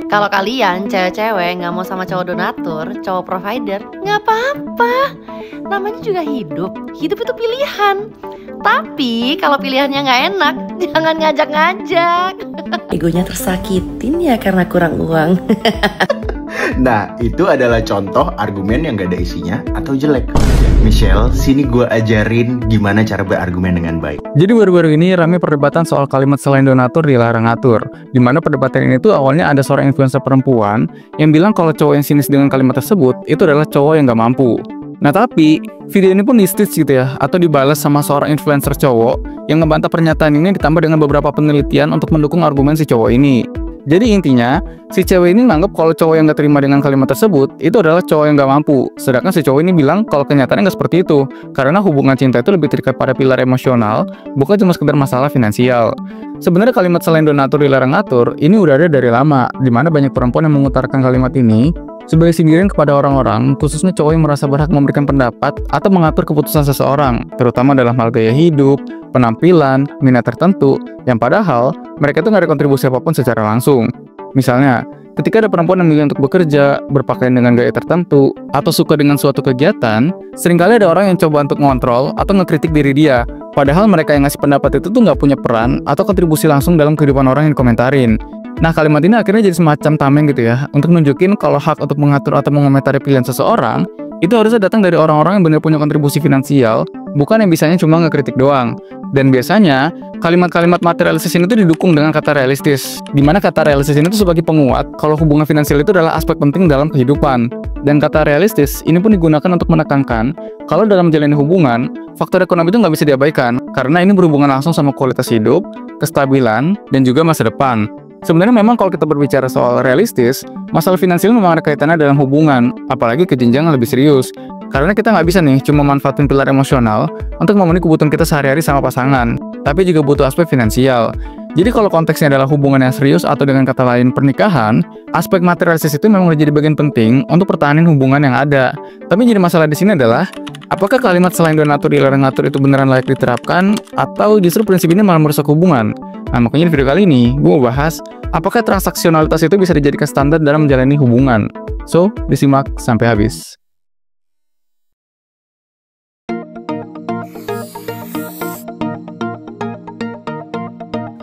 Kalau kalian cewek-cewek nggak mau sama cowok donatur, cowok provider, nggak apa-apa. Namanya juga hidup. Hidup itu pilihan. Tapi kalau pilihannya nggak enak, jangan ngajak-ngajak. Egonya tersakitin ya karena kurang uang. Nah, itu adalah contoh argumen yang gak ada isinya atau jelek. Michelle, sini gue ajarin gimana cara berargumen dengan baik. Jadi baru-baru ini ramai perdebatan soal kalimat selain donatur dilarang ngatur. Dimana perdebatan ini tuh awalnya ada seorang influencer perempuan yang bilang kalau cowok yang sinis dengan kalimat tersebut itu adalah cowok yang gak mampu. Nah tapi, video ini pun di-stitch gitu ya, atau dibalas sama seorang influencer cowok yang ngebantah pernyataan ini ditambah dengan beberapa penelitian untuk mendukung argumen si cowok ini. Jadi intinya, si cewek ini nganggep kalau cowok yang gak terima dengan kalimat tersebut itu adalah cowok yang gak mampu. Sedangkan si cowok ini bilang kalau kenyataannya gak seperti itu, karena hubungan cinta itu lebih terikat pada pilar emosional, bukan cuma sekedar masalah finansial. Sebenarnya kalimat selain donatur dilarang ngatur ini udah ada dari lama, dimana banyak perempuan yang mengutarakan kalimat ini sebagai sindiran kepada orang-orang, khususnya cowok yang merasa berhak memberikan pendapat atau mengatur keputusan seseorang, terutama dalam hal gaya hidup, penampilan, minat tertentu, yang padahal mereka itu nggak ada kontribusi apapun secara langsung. Misalnya, ketika ada perempuan yang memilih untuk bekerja, berpakaian dengan gaya tertentu, atau suka dengan suatu kegiatan, seringkali ada orang yang coba untuk ngontrol atau ngekritik diri dia, padahal mereka yang ngasih pendapat itu tuh nggak punya peran atau kontribusi langsung dalam kehidupan orang yang dikomentarin. Nah, kalimat ini akhirnya jadi semacam tameng gitu ya, untuk nunjukin kalau hak untuk mengatur atau mengomentari pilihan seseorang itu harusnya datang dari orang-orang yang benar punya kontribusi finansial, bukan yang bisanya cuma ngekritik doang. Dan biasanya, kalimat-kalimat materialistis ini tuh didukung dengan kata realistis, dimana kata realistis ini tuh sebagai penguat kalau hubungan finansial itu adalah aspek penting dalam kehidupan. Dan kata realistis ini pun digunakan untuk menekankan kalau dalam menjalani hubungan, faktor ekonomi itu nggak bisa diabaikan, karena ini berhubungan langsung sama kualitas hidup, kestabilan, dan juga masa depan. Sebenarnya memang kalau kita berbicara soal realistis, masalah finansial memang ada kaitannya dalam hubungan, apalagi ke jenjang yang lebih serius. Karena kita nggak bisa nih cuma manfaatin pilar emosional untuk memenuhi kebutuhan kita sehari-hari sama pasangan, tapi juga butuh aspek finansial. Jadi kalau konteksnya adalah hubungan yang serius atau dengan kata lain pernikahan, aspek materialistis itu memang menjadi bagian penting untuk pertahanin hubungan yang ada. Tapi jadi masalah di sini adalah, apakah kalimat selain donatur dilarang ngatur itu beneran layak diterapkan, atau justru prinsip ini malah merusak hubungan? Nah, makanya di video kali ini, gue mau bahas apakah transaksionalitas itu bisa dijadikan standar dalam menjalani hubungan. So, disimak sampai habis.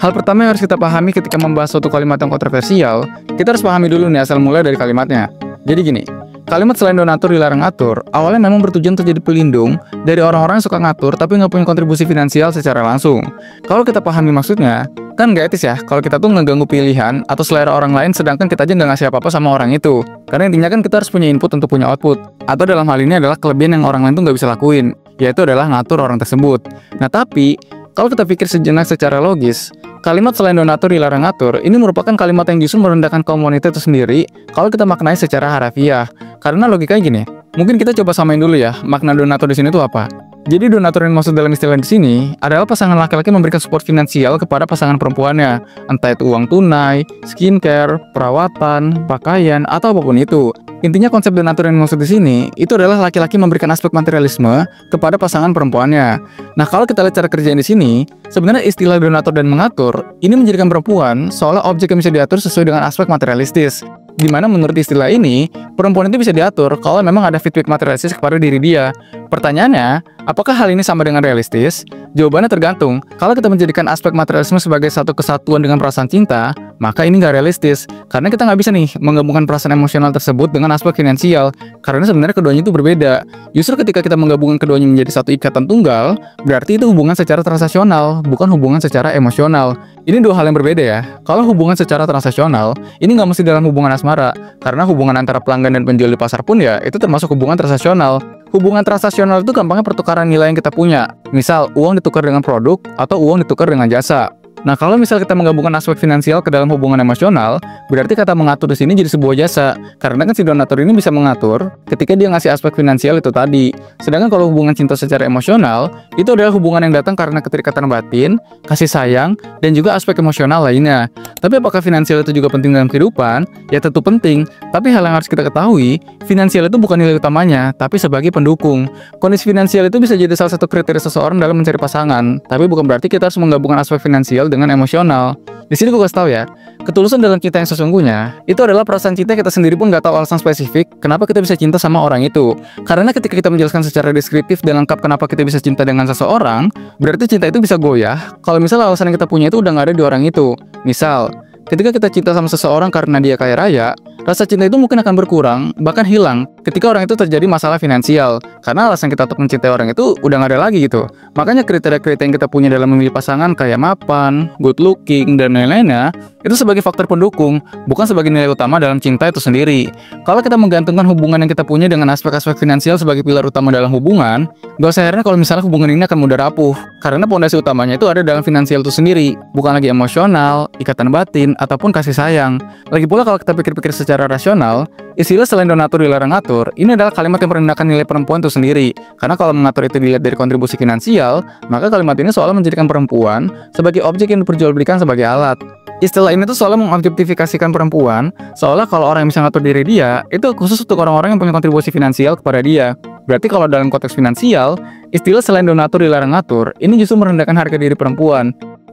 Hal pertama yang harus kita pahami ketika membahas suatu kalimat yang kontroversial, kita harus pahami dulu nih asal mulai dari kalimatnya. Jadi gini, kalimat selain donatur dilarang ngatur, awalnya memang bertujuan untuk jadi pelindung dari orang-orang yang suka ngatur tapi nggak punya kontribusi finansial secara langsung. Kalau kita pahami maksudnya, kan nggak etis ya kalau kita tuh ngeganggu pilihan atau selera orang lain sedangkan kita aja nggak ngasih apa-apa sama orang itu. Karena intinya kan kita harus punya input untuk punya output. Atau dalam hal ini adalah kelebihan yang orang lain tuh nggak bisa lakuin, yaitu adalah ngatur orang tersebut. Nah tapi, kalau kita pikir sejenak secara logis, kalimat selain donatur dilarang ngatur ini merupakan kalimat yang justru merendahkan kaum wanita itu sendiri kalau kita maknai secara harafiah. Karena logikanya gini, mungkin kita coba samain dulu ya, makna donatur di sini tuh apa? Jadi donatur yang maksud dalam istilah di sini adalah pasangan laki-laki memberikan support finansial kepada pasangan perempuannya, entah itu uang tunai, skincare, perawatan, pakaian, atau apapun itu. Intinya konsep donatur yang maksud di sini itu adalah laki-laki memberikan aspek materialisme kepada pasangan perempuannya. Nah, kalau kita lihat cara kerjaan di sini, sebenarnya istilah donatur dan mengatur ini menjadikan perempuan seolah objek yang bisa diatur sesuai dengan aspek materialistis. Dimana menurut istilah ini, perempuan itu bisa diatur kalau memang ada feedback materialistis kepada diri dia. Pertanyaannya, apakah hal ini sama dengan realistis? Jawabannya tergantung. Kalau kita menjadikan aspek materialisme sebagai satu kesatuan dengan perasaan cinta, maka ini nggak realistis. Karena kita nggak bisa nih menggabungkan perasaan emosional tersebut dengan aspek finansial. Karena sebenarnya keduanya itu berbeda. Justru ketika kita menggabungkan keduanya menjadi satu ikatan tunggal, berarti itu hubungan secara transaksional, bukan hubungan secara emosional. Ini dua hal yang berbeda ya. Kalau hubungan secara transaksional, ini nggak mesti dalam hubungan asmara. Karena hubungan antara pelanggan dan penjual di pasar pun ya, itu termasuk hubungan transaksional. Hubungan transaksional itu gampangnya pertukaran nilai yang kita punya. Misal, uang ditukar dengan produk atau uang ditukar dengan jasa. Nah, kalau misal kita menggabungkan aspek finansial ke dalam hubungan emosional, berarti kata mengatur di sini jadi sebuah jasa. Karena kan si donatur ini bisa mengatur ketika dia ngasih aspek finansial itu tadi. Sedangkan kalau hubungan cinta secara emosional, itu adalah hubungan yang datang karena keterikatan batin, kasih sayang, dan juga aspek emosional lainnya. Tapi apakah finansial itu juga penting dalam kehidupan? Ya tentu penting. Tapi hal yang harus kita ketahui, finansial itu bukan nilai utamanya, tapi sebagai pendukung. Kondisi finansial itu bisa jadi salah satu kriteria seseorang dalam mencari pasangan, tapi bukan berarti kita harus menggabungkan aspek finansial dengan emosional. Di sini gue kasih tahu ya, ketulusan dalam cinta yang sesungguhnya, itu adalah perasaan cinta kita sendiri pun nggak tahu alasan spesifik kenapa kita bisa cinta sama orang itu. Karena ketika kita menjelaskan secara deskriptif dan lengkap kenapa kita bisa cinta dengan seseorang, berarti cinta itu bisa goyah kalau misalnya alasan yang kita punya itu udah nggak ada di orang itu. Misal, ketika kita cinta sama seseorang karena dia kaya raya, rasa cinta itu mungkin akan berkurang, bahkan hilang ketika orang itu terjadi masalah finansial. Karena alasan kita untuk mencintai orang itu udah gak ada lagi gitu. Makanya kriteria-kriteria yang kita punya dalam memilih pasangan kayak mapan, good looking, dan lain-lainnya, itu sebagai faktor pendukung, bukan sebagai nilai utama dalam cinta itu sendiri. Kalau kita menggantungkan hubungan yang kita punya dengan aspek-aspek finansial sebagai pilar utama dalam hubungan, gak usah heran kalau misalnya hubungan ini akan mudah rapuh. Karena pondasi utamanya itu ada dalam finansial itu sendiri, bukan lagi emosional, ikatan batin, ataupun kasih sayang. Lagi pula kalau kita pikir-pikir secara rasional, istilah selain donatur dilarang ngatur, ini adalah kalimat yang merendahkan nilai perempuan itu sendiri. Karena kalau mengatur itu dilihat dari kontribusi finansial, maka kalimat ini seolah menjadikan perempuan sebagai objek yang diperjualbelikan sebagai alat. Istilah ini tuh seolah mengobjektifikasikan perempuan, seolah kalau orang yang bisa ngatur diri dia, itu khusus untuk orang-orang yang punya kontribusi finansial kepada dia. Berarti kalau dalam konteks finansial, istilah selain donatur dilarang ngatur, ini justru merendahkan harga diri perempuan.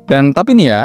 Dan tapi nih ya,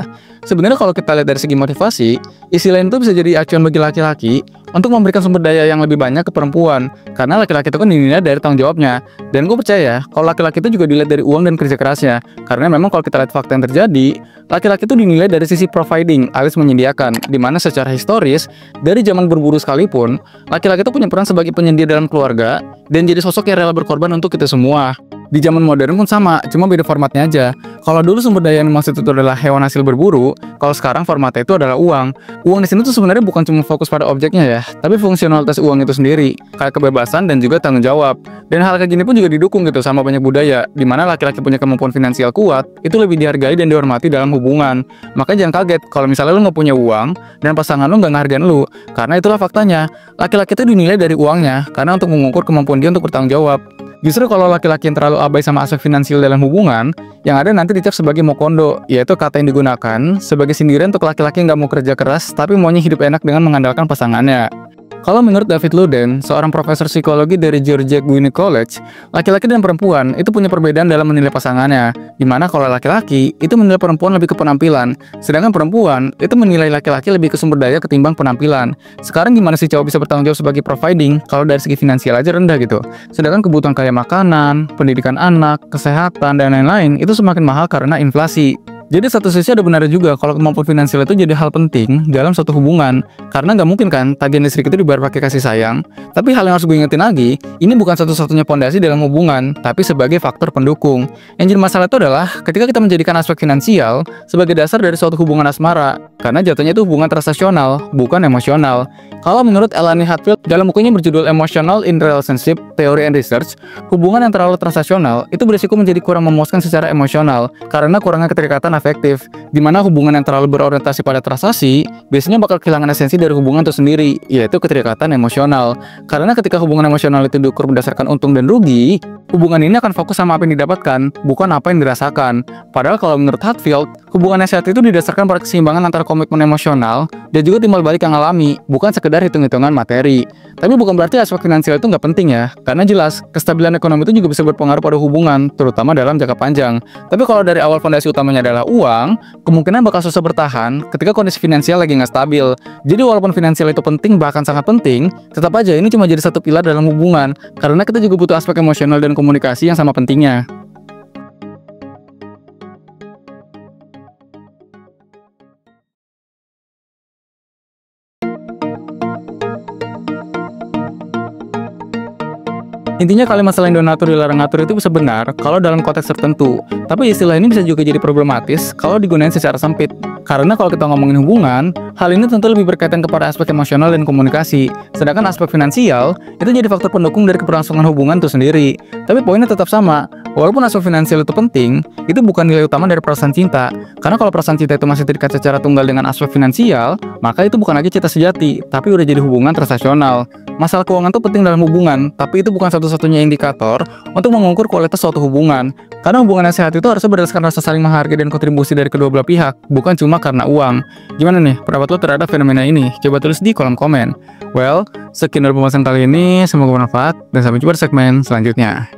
sebenarnya kalau kita lihat dari segi motivasi, istilah itu bisa jadi acuan bagi laki-laki untuk memberikan sumber daya yang lebih banyak ke perempuan. Karena laki-laki itu kan dinilai dari tanggung jawabnya. Dan gue percaya, kalau laki-laki itu juga dilihat dari uang dan kerja kerasnya. Karena memang kalau kita lihat fakta yang terjadi, laki-laki itu dinilai dari sisi providing, alias menyediakan. Dimana secara historis, dari zaman berburu sekalipun, laki-laki itu punya peran sebagai penyedia dalam keluarga, dan jadi sosok yang rela berkorban untuk kita semua. Di zaman modern pun sama, cuma beda formatnya aja. Kalau dulu sumber daya yang dimaksud itu adalah hewan hasil berburu, kalau sekarang formatnya itu adalah uang. Uang di sini tuh sebenarnya bukan cuma fokus pada objeknya ya, tapi fungsionalitas uang itu sendiri, kayak kebebasan dan juga tanggung jawab. Dan hal kayak gini pun juga didukung gitu sama banyak budaya, di mana laki-laki punya kemampuan finansial kuat, itu lebih dihargai dan dihormati dalam hubungan. Makanya jangan kaget kalau misalnya lu nggak punya uang dan pasangan lu nggak ngehargain lu, karena itulah faktanya. Laki-laki itu dinilai dari uangnya, karena untuk mengukur kemampuan dia untuk bertanggung jawab. Justru kalau laki-laki yang terlalu abai sama aspek finansial dalam hubungan, yang ada nanti dicap sebagai mokondo, yaitu kata yang digunakan sebagai sindiran untuk laki-laki yang nggak mau kerja keras tapi maunya hidup enak dengan mengandalkan pasangannya. Kalau menurut David Luden, seorang profesor psikologi dari Georgia Gwinnett College, laki-laki dan perempuan itu punya perbedaan dalam menilai pasangannya. Dimana kalau laki-laki itu menilai perempuan lebih ke penampilan, sedangkan perempuan itu menilai laki-laki lebih ke sumber daya ketimbang penampilan. Sekarang gimana sih cowok bisa bertanggung jawab sebagai providing kalau dari segi finansial aja rendah gitu? Sedangkan kebutuhan kayak makanan, pendidikan anak, kesehatan, dan lain-lain itu semakin mahal karena inflasi. Jadi satu sisi ada benarnya juga kalau kemampuan finansial itu jadi hal penting dalam suatu hubungan. Karena nggak mungkin kan tagihan listrik itu dibayar pakai kasih sayang. Tapi hal yang harus gue ingetin lagi, ini bukan satu-satunya pondasi dalam hubungan, tapi sebagai faktor pendukung. Yang jadi masalah itu adalah ketika kita menjadikan aspek finansial sebagai dasar dari suatu hubungan asmara. Karena jatuhnya itu hubungan transaksional, bukan emosional. Kalau menurut Elani Hatfield dalam bukunya berjudul Emotional in Relationship, Theory and Research, hubungan yang terlalu transaksional itu berisiko menjadi kurang memuaskan secara emosional karena kurangnya keterikatan afektif, di mana hubungan yang terlalu berorientasi pada transaksi biasanya bakal kehilangan esensi dari hubungan itu sendiri, yaitu keterikatan emosional. Karena ketika hubungan emosional itu diukur berdasarkan untung dan rugi, hubungan ini akan fokus sama apa yang didapatkan, bukan apa yang dirasakan. Padahal kalau menurut Hatfield, hubungan yang sehat itu didasarkan pada keseimbangan antara komitmen emosional dan juga timbal balik yang alami, bukan sekedar hitung-hitungan materi. Tapi bukan berarti aspek finansial itu nggak penting ya, karena jelas kestabilan ekonomi itu juga bisa berpengaruh pada hubungan, terutama dalam jangka panjang. Tapi kalau dari awal fondasi utamanya adalah uang, kemungkinan bakal susah bertahan ketika kondisi finansial lagi nggak stabil. Jadi walaupun finansial itu penting, bahkan sangat penting, tetap aja ini cuma jadi satu pilar dalam hubungan, karena kita juga butuh aspek emosional dan komunikasi yang sama pentingnya. Intinya kalimat selain donatur dilarang ngatur itu bisa benar kalau dalam konteks tertentu, tapi istilah ini bisa juga jadi problematis kalau digunakan secara sempit. Karena kalau kita ngomongin hubungan, hal ini tentu lebih berkaitan kepada aspek emosional dan komunikasi, sedangkan aspek finansial itu jadi faktor pendukung dari keberlangsungan hubungan itu sendiri. Tapi poinnya tetap sama, walaupun aspek finansial itu penting, itu bukan nilai utama dari perasaan cinta. Karena kalau perasaan cinta itu masih terikat secara tunggal dengan aspek finansial, maka itu bukan lagi cinta sejati, tapi udah jadi hubungan transaksional. masalah keuangan tuh penting dalam hubungan, tapi itu bukan satu-satunya indikator untuk mengukur kualitas suatu hubungan. Karena hubungan yang sehat itu harusnya berdasarkan rasa saling menghargai dan kontribusi dari kedua belah pihak, bukan cuma karena uang. Gimana nih pendapat lo terhadap fenomena ini? Coba tulis di kolom komen. Well, sekian dari pembahasan kali ini, semoga bermanfaat, dan sampai jumpa di segmen selanjutnya.